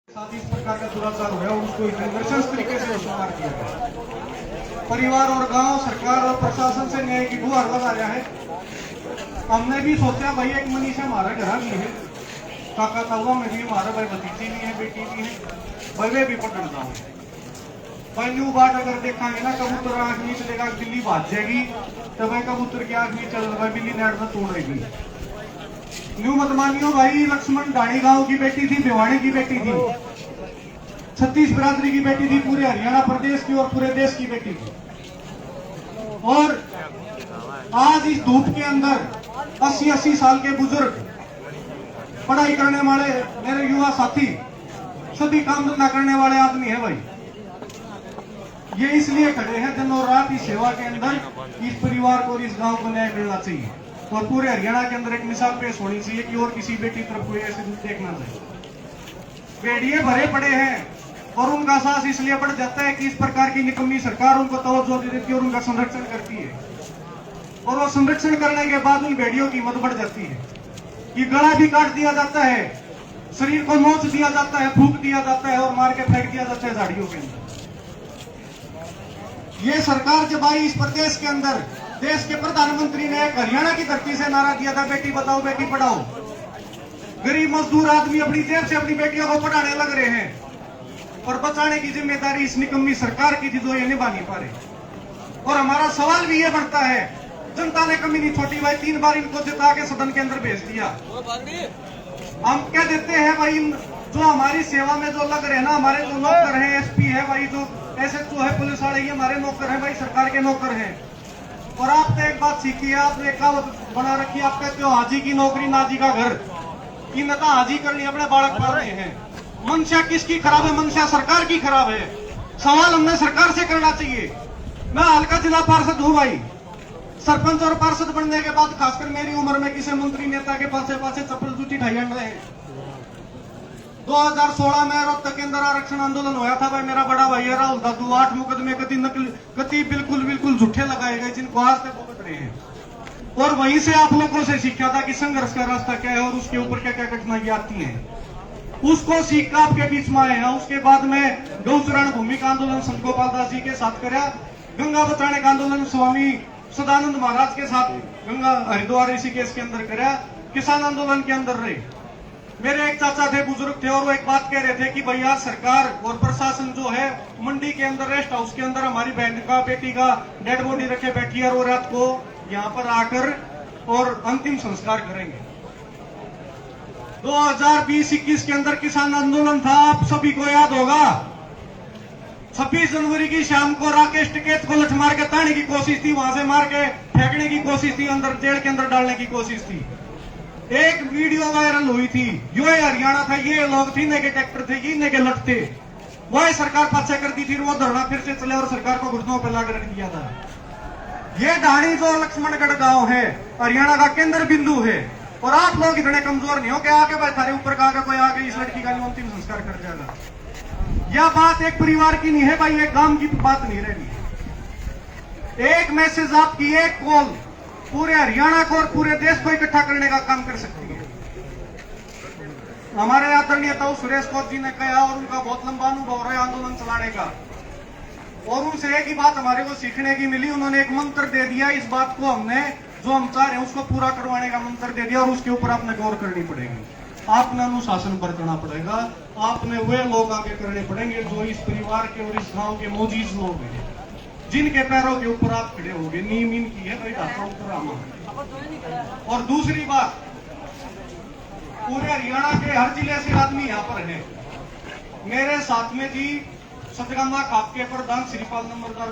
साथ इस प्रकार का दुराचार हुआ और उसको इतने नृशंस तरीके से स्वीकार किया गया। परिवार और गांव, सरकार और प्रशासन से न्याय की गुहार लगा रहा है। हमने भी सोचा भाई एक मनीषा हमारा घर भी है, काका ताऊआ में भी हमारा भाई भतीजी भी है, बेटी भी है, भाई वे भी पकड़ जाओ भाई। न्यू बात अगर देखेंगे ना, कबूतर आंख नहीं चलेगा, बिल्ली भाग जाएगी, तो भाई कबूतर की आंख नहीं चल रहा, बिल्ली नेट में तोड़ेगी। न्यू मत मानियो भाई, लक्ष्मण ढाणी गांव की बेटी थी, भिवाड़ी की बेटी थी, 36 बिरादरी की बेटी थी, पूरे हरियाणा प्रदेश की और पूरे देश की बेटी थी। और आज इस धूप के अंदर 80-80 साल के बुजुर्ग, पढ़ाई करने वाले मेरे युवा साथी, सभी काम धंधा करने वाले आदमी है भाई। ये इसलिए खड़े हैं दिन और रात इस सेवा के अंदर, इस परिवार को और इस गांव को न्याय मिलना चाहिए और पूरे हरियाणा के अंदर एक मिसाल पेश होनी चाहिए कि और किसी बेटी तरफ कोई ऐसे देखना चाहिए। बेड़िए भरे पड़े हैं और उनका साहस इसलिए बढ़ जाता है कि इस प्रकार की निकम्मी सरकार उनको तवज्जो दे देती है और उनका संरक्षण करती है। और वो संरक्षण करने के बाद उन बेड़ियों की हिम्मत बढ़ जाती है कि गला भी काट दिया जाता है, शरीर को नोच दिया जाता है, फूंक दिया जाता है और मार के फेंक दिया जाता है झाड़ियों के अंदर। ये सरकार जब आई इस प्रदेश के अंदर, देश के प्रधानमंत्री ने एक हरियाणा की धरती से नारा दिया था, बेटी बचाओ बेटी पढ़ाओ। गरीब मजदूर आदमी अपनी जेब से अपनी बेटियों को पढ़ाने लग रहे हैं और बचाने की जिम्मेदारी इस निकम्मी सरकार की थी जो ये निभा नहीं पा रही। और हमारा सवाल भी ये बनता है, जनता ने कमी नहीं छोटी भाई, 3 बार इनको जिता के सदन के अंदर भेज दिया। हम क्या देते हैं भाई, जो हमारी सेवा में जो लग रहे हैं ना, हमारे जो नौकर हैं, एसपी है भाई, जो SHO है, पुलिस वाले, ये हमारे नौकर हैं भाई, सरकार के नौकर हैं। और आपने एक बात सीखी है, आपने एक कहावत बना रखी है, आप कहते हो हाजी की नौकरी नाजी का घर, की नता हाजी करनी अपने बालक पाल रहे हैं। मंशा किसकी खराब है? मंशा सरकार की खराब है। सवाल हमने सरकार से करना चाहिए। मैं हल्का जिला पार्षद हूं भाई, सरपंच और पार्षद बनने के बाद खासकर मेरी उम्र में किसी मंत्री नेता के पासे चप्पल जूती ढाई रहे हैं। 2016 में रोहतक के अंदर आरक्षण आंदोलन हुआ था भाई, मेरा बड़ा भाई है राहुल दादू, 8 मुकदमे कति बिल्कुल झूठे लगाए गए, जिनको आज तक भुगत रहे हैं। और वहीं से आप लोगों से सीखा था कि संघर्ष का रास्ता क्या है और उसके ऊपर क्या क्या कठिनाइयां आती हैं, उसको सीख कर आपके बीच में आए हैं। उसके बाद में गौचरण भूमि का आंदोलन संत गोपाल दास जी के साथ कराया, गंगा बचाने का आंदोलन स्वामी सदानंद महाराज के साथ गंगा हरिद्वार ऋषिकेश के अंदर कराया, किसान आंदोलन के अंदर रहे। मेरे एक चाचा थे, बुजुर्ग थे, और वो एक बात कह रहे थे कि भैया सरकार और प्रशासन जो है मंडी के अंदर रेस्ट हाउस के अंदर हमारी बहन का, बेटी का डेड बॉडी रखे बैठी है और रात को यहाँ पर आकर और अंतिम संस्कार करेंगे। 2020-21 के अंदर किसान आंदोलन था, आप सभी को याद होगा। 26 जनवरी की शाम को राकेश टिकैत को लठ मार के ताने की कोशिश थी, वहां से मार के फेंकने की कोशिश थी, अंदर जेल के अंदर डालने की कोशिश थी। एक वीडियो वायरल हुई थी, ये हरियाणा था, ये लोग थे, इन्हें के ट्रैक्टर थे, इन्हें के लठ थे, वह सरकार पाछे करती थी, वो धरना फिर से चले और सरकार को घुटनों पर लाकर रख दिया था। ये ढाणी जो लक्ष्मणगढ़ गांव है, हरियाणा का केंद्र बिंदु है, और आप लोग इतने कमजोर नहीं हो कि आके भाई थारे ऊपर का कोई आके इस लड़की का अंतिम संस्कार कर जाएगा। यह बात एक परिवार की नहीं है भाई, एक गांव की बात नहीं रही। एक मैसेज आपकी एक कॉल पूरे हरियाणा को और पूरे देश को इकट्ठा करने का काम कर सकती है। हमारे आदरणीय ताऊ सुरेश कौर जी ने कहा, और उनका बहुत लंबा अनुभव रहा आंदोलन चलाने का, और उनसे एक ही बात हमारे को सीखने की मिली, उन्होंने एक मंत्र दे दिया। इस बात को हमने जो हम चाह रहे हैं उसको पूरा करवाने का मंत्र दे दिया, और उसके ऊपर आपने गौर करनी पड़ेगी, आपने अनुशासन बरतना पड़ेगा, आपने वे लोग आगे करने पड़ेंगे जो इस परिवार के और इस गांव के मोजीज लोग हैं, जिनके पैरों के ऊपर आप खड़े होंगे। नीम इनकी है भाई, ढाका ऊपर आमा। और दूसरी बात, पूरे हरियाणा के हर जिले से आदमी यहाँ पर है। मेरे साथ में जी सतगंगा खाप के प्रधान श्रीपाल नंबरदार